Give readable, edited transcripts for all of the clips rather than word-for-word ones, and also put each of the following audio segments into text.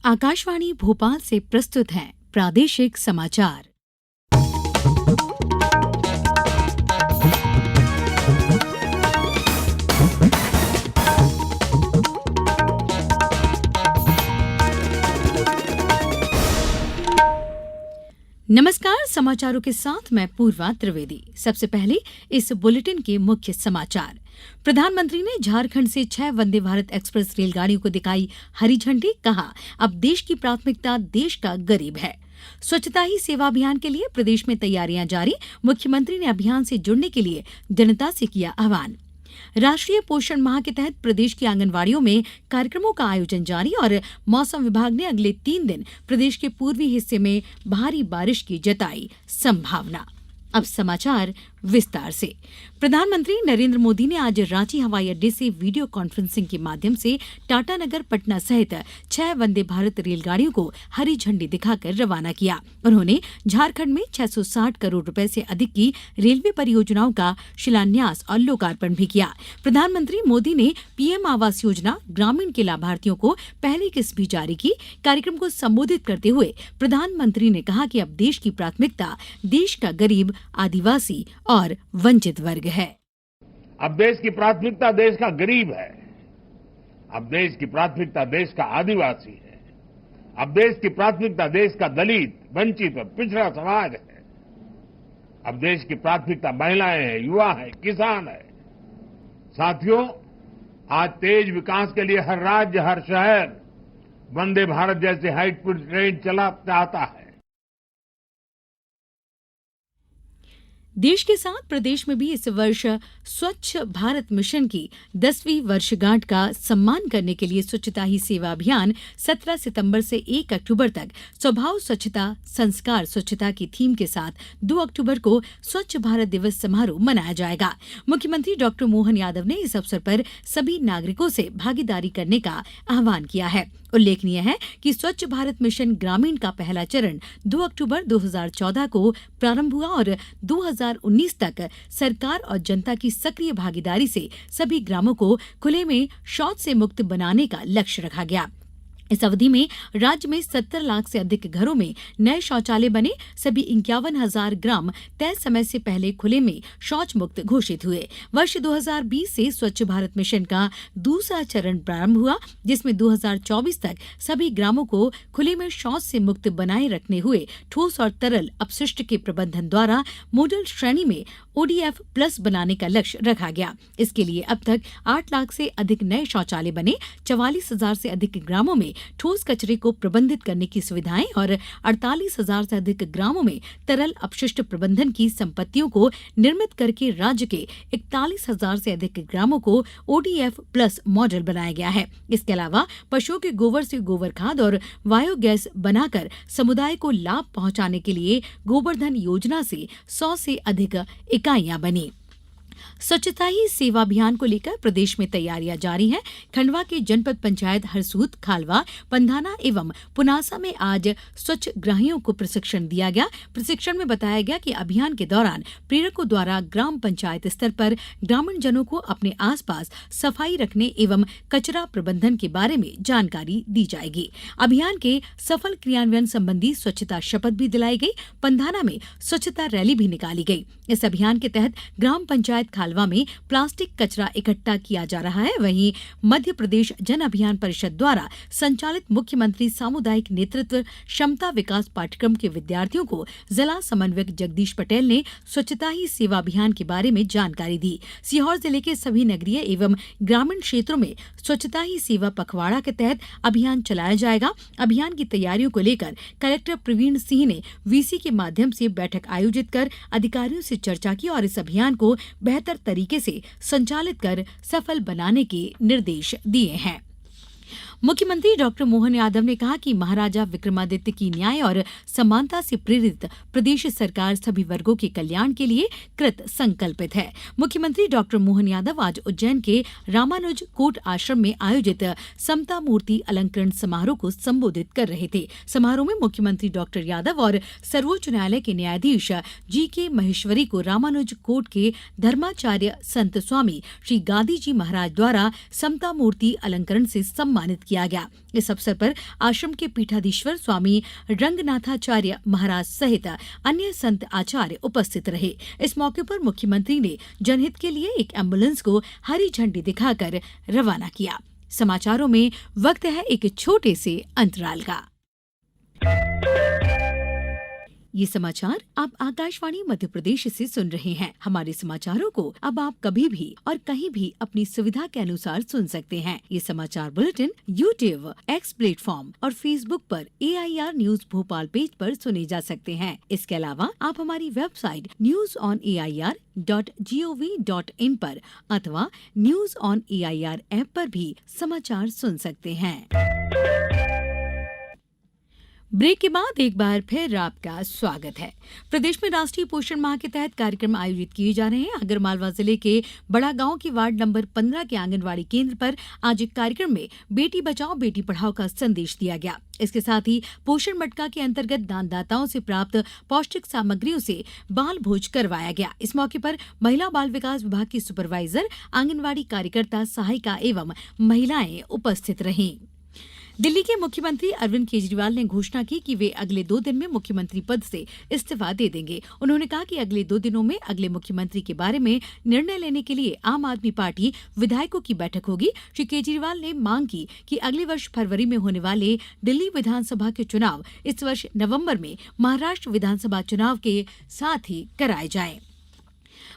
आकाशवाणी भोपाल से प्रस्तुत हैं प्रादेशिक समाचार। नमस्कार, समाचारों के साथ मैं पूर्वा त्रिवेदी। सबसे पहले इस बुलेटिन के मुख्य समाचार। प्रधानमंत्री ने झारखंड से 6 वंदे भारत एक्सप्रेस रेलगाड़ियों को दिखाई हरी झंडी। कहा, अब देश की प्राथमिकता देश का गरीब है। स्वच्छता ही सेवा अभियान के लिए प्रदेश में तैयारियां जारी। मुख्यमंत्री ने अभियान से जुड़ने के लिए जनता से किया आह्वान। राष्ट्रीय पोषण माह के तहत प्रदेश की आंगनवाड़ियों में कार्यक्रमों का आयोजन जारी और मौसम विभाग ने अगले 3 दिन प्रदेश के पूर्वी हिस्से में भारी बारिश की जताई संभावना। अब समाचार विस्तार से। प्रधानमंत्री नरेंद्र मोदी ने आज रांची हवाई अड्डे से वीडियो कॉन्फ्रेंसिंग के माध्यम से टाटानगर, पटना सहित 6 वंदे भारत रेलगाड़ियों को हरी झंडी दिखाकर रवाना किया। उन्होंने झारखंड में 660 करोड़ रुपए से अधिक की रेलवे परियोजनाओं का शिलान्यास और लोकार्पण भी किया। प्रधानमंत्री मोदी ने पीएम आवास योजना ग्रामीण के लाभार्थियों को पहली किस्त भी जारी की। कार्यक्रम को संबोधित करते हुए प्रधानमंत्री ने कहा कि अब देश की प्राथमिकता देश का गरीब, आदिवासी और वंचित वर्ग है। अब देश की प्राथमिकता देश का गरीब है। अब देश की प्राथमिकता देश का आदिवासी है। अब देश की प्राथमिकता देश का दलित, वंचित और पिछड़ा समाज है। अब देश की प्राथमिकता महिलाएं हैं, युवा है, किसान है। साथियों, आज तेज विकास के लिए हर राज्य, हर शहर वंदे भारत जैसे हाई स्पीड ट्रेन चला चाहता है। देश के साथ प्रदेश में भी इस वर्ष स्वच्छ भारत मिशन की 10वीं वर्षगांठ का सम्मान करने के लिए स्वच्छता ही सेवा अभियान 17 सितंबर से 1 अक्टूबर तक स्वभाव स्वच्छता संस्कार स्वच्छता की थीम के साथ 2 अक्टूबर को स्वच्छ भारत दिवस समारोह मनाया जाएगा। मुख्यमंत्री डॉक्टर मोहन यादव ने इस अवसर पर सभी नागरिकों से भागीदारी करने का आह्वान किया है। उल्लेखनीय है कि स्वच्छ भारत मिशन ग्रामीण का पहला चरण 2 अक्टूबर 2014 को प्रारंभ हुआ और 2019 तक सरकार और जनता की सक्रिय भागीदारी से सभी ग्रामों को खुले में शौच से मुक्त बनाने का लक्ष्य रखा गया। इस अवधि में राज्य में 70 लाख से अधिक घरों में नए शौचालय बने। सभी 51,000 ग्राम तय समय से पहले खुले में शौच मुक्त घोषित हुए। वर्ष 2020 से स्वच्छ भारत मिशन का दूसरा चरण प्रारंभ हुआ, जिसमें 2024 तक सभी ग्रामों को खुले में शौच से मुक्त बनाए रखने हुए ठोस और तरल अपशिष्ट के प्रबंधन द्वारा मॉडल श्रेणी में ODF प्लस बनाने का लक्ष्य रखा गया। इसके लिए अब तक 8 लाख से अधिक नए शौचालय बने। 44,000 से अधिक ग्रामों में ठोस कचरे को प्रबंधित करने की सुविधाएं और 48,000 से अधिक ग्रामों में तरल अपशिष्ट प्रबंधन की संपत्तियों को निर्मित करके राज्य के 41,000 से अधिक ग्रामों को ODF प्लस मॉडल बनाया गया है। इसके अलावा पशुओं के गोबर से गोबर खाद और बायोगैस बनाकर समुदाय को लाभ पहुंचाने के लिए गोबरधन योजना से 100 से अधिक इकाइयां बनी। स्वच्छता ही सेवा अभियान को लेकर प्रदेश में तैयारियां जारी हैं। खंडवा के जनपद पंचायत हरसूद, खालवा, पंधाना एवं पुनासा में आज स्वच्छ ग्राहियों को प्रशिक्षण दिया गया। प्रशिक्षण में बताया गया कि अभियान के दौरान प्रेरकों द्वारा ग्राम पंचायत स्तर पर ग्रामीण जनों को अपने आसपास सफाई रखने एवं कचरा प्रबंधन के बारे में जानकारी दी जाएगी। अभियान के सफल क्रियान्वयन संबंधी स्वच्छता शपथ भी दिलाई गई। पंधाना में स्वच्छता रैली भी निकाली गई। इस अभियान के तहत ग्राम पंचायत खालवा में प्लास्टिक कचरा इकट्ठा किया जा रहा है। वहीं मध्य प्रदेश जन अभियान परिषद द्वारा संचालित मुख्यमंत्री सामुदायिक नेतृत्व क्षमता विकास पाठ्यक्रम के विद्यार्थियों को जिला समन्वयक जगदीश पटेल ने स्वच्छता ही सेवा अभियान के बारे में जानकारी दी। सीहोर जिले के सभी नगरीय एवं ग्रामीण क्षेत्रों में स्वच्छता ही सेवा पखवाड़ा के तहत अभियान चलाया जाएगा। अभियान की तैयारियों को लेकर कलेक्टर प्रवीण सिंह ने वीसी के माध्यम से बैठक आयोजित कर अधिकारियों से चर्चा की और इस अभियान को बेहतर तरीके से संचालित कर सफल बनाने के निर्देश दिए हैं। मुख्यमंत्री डॉक्टर मोहन यादव ने कहा कि महाराजा विक्रमादित्य की न्याय और समानता से प्रेरित प्रदेश सरकार सभी वर्गों के कल्याण के लिए कृत संकल्पित है। मुख्यमंत्री डॉक्टर मोहन यादव आज उज्जैन के रामानुज कोट आश्रम में आयोजित समता मूर्ति अलंकरण समारोह को संबोधित कर रहे थे। समारोह में मुख्यमंत्री डॉक्टर यादव और सर्वोच्च न्यायालय के न्यायाधीश GK महेश्वरी को रामानुज कोट के धर्माचार्य संत स्वामी श्री गादी जी महाराज द्वारा समता मूर्ति अलंकरण से सम्मानित किया किया गया। इस अवसर पर आश्रम के पीठाधीश्वर स्वामी रंगनाथाचार्य महाराज सहित अन्य संत आचार्य उपस्थित रहे। इस मौके पर मुख्यमंत्री ने जनहित के लिए एक एम्बुलेंस को हरी झंडी दिखाकर रवाना किया। समाचारों में वक्त है एक छोटे से अंतराल का। ये समाचार आप आकाशवाणी मध्य प्रदेश से सुन रहे हैं। हमारे समाचारों को अब आप कभी भी और कहीं भी अपनी सुविधा के अनुसार सुन सकते हैं। ये समाचार बुलेटिन YouTube, X प्लेटफॉर्म और Facebook पर AIR न्यूज भोपाल पेज पर सुने जा सकते हैं। इसके अलावा आप हमारी वेबसाइट newsonair.gov.in पर अथवा न्यूज ऑन AIR ऐप पर भी समाचार सुन सकते हैं। ब्रेक के बाद एक बार फिर आपका स्वागत है। प्रदेश में राष्ट्रीय पोषण माह के तहत कार्यक्रम आयोजित किए जा रहे हैं। आगरमालवा जिले के बड़ा गांव की वार्ड नंबर 15 के आंगनवाड़ी केंद्र पर आज एक कार्यक्रम में बेटी बचाओ बेटी पढ़ाओ का संदेश दिया गया। इसके साथ ही पोषण मटका के अंतर्गत दानदाताओं से प्राप्त पौष्टिक सामग्रियों से बाल भोज करवाया गया। इस मौके पर महिला बाल विकास विभाग की सुपरवाइजर, आंगनवाड़ी कार्यकर्ता, सहायिका एवं महिलाएं उपस्थित रहीं। दिल्ली के मुख्यमंत्री अरविंद केजरीवाल ने घोषणा की कि वे अगले 2 दिन में मुख्यमंत्री पद से इस्तीफा दे देंगे। उन्होंने कहा कि अगले 2 दिनों में अगले मुख्यमंत्री के बारे में निर्णय लेने के लिए आम आदमी पार्टी विधायकों की बैठक होगी। श्री केजरीवाल ने मांग की कि अगले वर्ष फरवरी में होने वाले दिल्ली विधानसभा के चुनाव इस वर्ष नवंबर में महाराष्ट्र विधानसभा चुनाव के साथ ही कराए जाएं।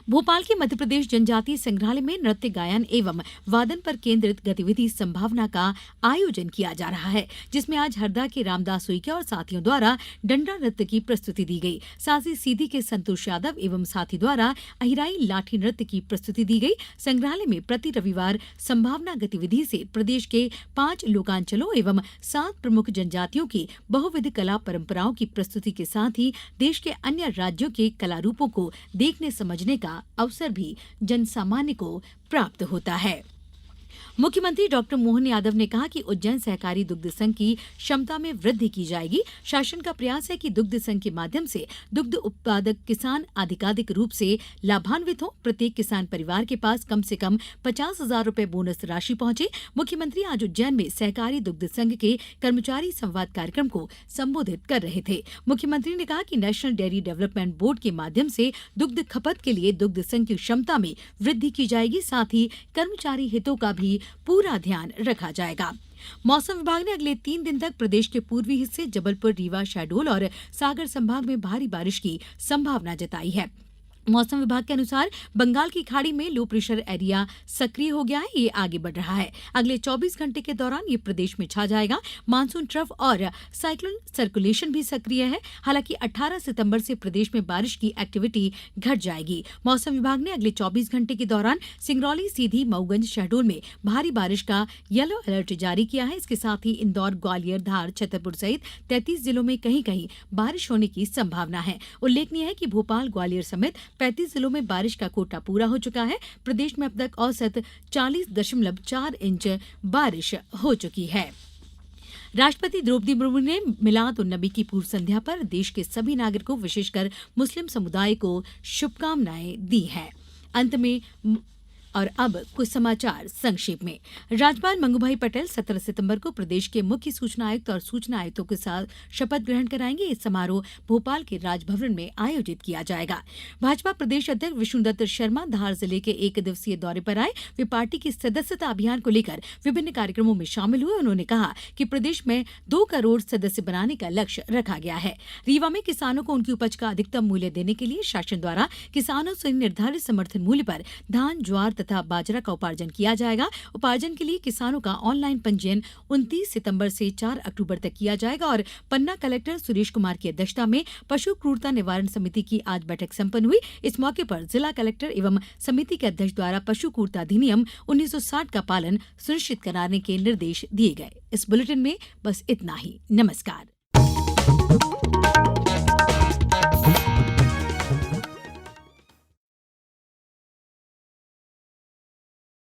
भोपाल के मध्यप्रदेश जनजातीय संग्रहालय में नृत्य, गायन एवं वादन पर केंद्रित गतिविधि संभावना का आयोजन किया जा रहा है, जिसमें आज हरदा के रामदास उइके और साथियों द्वारा डंडा नृत्य की प्रस्तुति दी गई। साथ ही सीधी के संतोष यादव एवं साथी द्वारा अहिराई लाठी नृत्य की प्रस्तुति दी गई। संग्रहालय में प्रति रविवार संभावना गतिविधि से प्रदेश के 5 लोकांचलों एवं 7 प्रमुख जनजातियों की बहुविध कला परंपराओं की प्रस्तुति के साथ ही देश के अन्य राज्यों के कला रूपों को देखने समझने का अवसर भी जनसामान्य को प्राप्त होता है। मुख्यमंत्री डॉक्टर मोहन यादव ने कहा कि उज्जैन सहकारी दुग्ध संघ की क्षमता में वृद्धि की जाएगी। शासन का प्रयास है कि दुग्ध संघ के माध्यम से दुग्ध उत्पादक किसान अधिकाधिक रूप से लाभान्वित हो। प्रत्येक किसान परिवार के पास कम से कम 50,000 रुपए बोनस राशि पहुंचे। मुख्यमंत्री आज उज्जैन में सहकारी दुग्ध संघ के कर्मचारी संवाद कार्यक्रम को संबोधित कर रहे थे। मुख्यमंत्री ने कहा कि नेशनल डेयरी डेवलपमेंट बोर्ड के माध्यम से दुग्ध खपत के लिए दुग्ध संघ की क्षमता में वृद्धि की जाएगी। साथ ही कर्मचारी हितों का भी पूरा ध्यान रखा जाएगा। मौसम विभाग ने अगले 3 दिन तक प्रदेश के पूर्वी हिस्से जबलपुर, रीवा, शहडोल और सागर संभाग में भारी बारिश की संभावना जताई है। मौसम विभाग के अनुसार बंगाल की खाड़ी में लो प्रेशर एरिया सक्रिय हो गया है। ये आगे बढ़ रहा है। अगले 24 घंटे के दौरान ये प्रदेश में छा जाएगा। मानसून ट्रफ और साइक्लोन सर्कुलेशन भी सक्रिय है। हालांकि 18 सितंबर से प्रदेश में बारिश की एक्टिविटी घट जाएगी। मौसम विभाग ने अगले 24 घंटे के दौरान सिंगरौली, सीधी, मऊगंज, शहडोल में भारी बारिश का येलो अलर्ट जारी किया है। इसके साथ ही इंदौर, ग्वालियर, धार, छतरपुर सहित 33 जिलों में कहीं कहीं बारिश होने की संभावना है। उल्लेखनीय है कि भोपाल, ग्वालियर समेत 35 जिलों में बारिश का कोटा पूरा हो चुका है। प्रदेश में अब तक औसत 40.4 इंच बारिश हो चुकी है। राष्ट्रपति द्रौपदी मुर्मू ने मिलाद उन नबी की पूर्व संध्या पर देश के सभी नागरिकों, विशेषकर मुस्लिम समुदाय को शुभकामनाएं दी हैं। अंत में और अब कुछ समाचार संक्षेप में। राज्यपाल मंगूभाई पटेल 17 सितंबर को प्रदेश के मुख्य सूचना आयुक्त और सूचना आयुक्तों के साथ शपथ ग्रहण कराएंगे। इस समारोह भोपाल के राजभवन में आयोजित किया जाएगा। भाजपा प्रदेश अध्यक्ष विष्णुदत्त शर्मा धार जिले के 1 दिवसीय दौरे पर आए। वे पार्टी की सदस्यता अभियान को लेकर विभिन्न कार्यक्रमों में शामिल हुए। उन्होंने कहा कि प्रदेश में 2 करोड़ सदस्य बनाने का लक्ष्य रखा गया है। रीवा में किसानों को उनकी उपज का अधिकतम मूल्य देने के लिए शासन द्वारा किसानों से निर्धारित समर्थन मूल्य पर धान, ज्वार तथा बाजरा का उपार्जन किया जाएगा। उपार्जन के लिए किसानों का ऑनलाइन पंजीयन 29 सितंबर से 4 अक्टूबर तक किया जाएगा। और पन्ना कलेक्टर सुरेश कुमार की अध्यक्षता में पशु क्रूरता निवारण समिति की आज बैठक संपन्न हुई। इस मौके पर जिला कलेक्टर एवं समिति के अध्यक्ष द्वारा पशु क्रूरता अधिनियम 1960 का पालन सुनिश्चित कराने के निर्देश दिए गए। इस बुलेटिन में बस इतना ही। नमस्कार।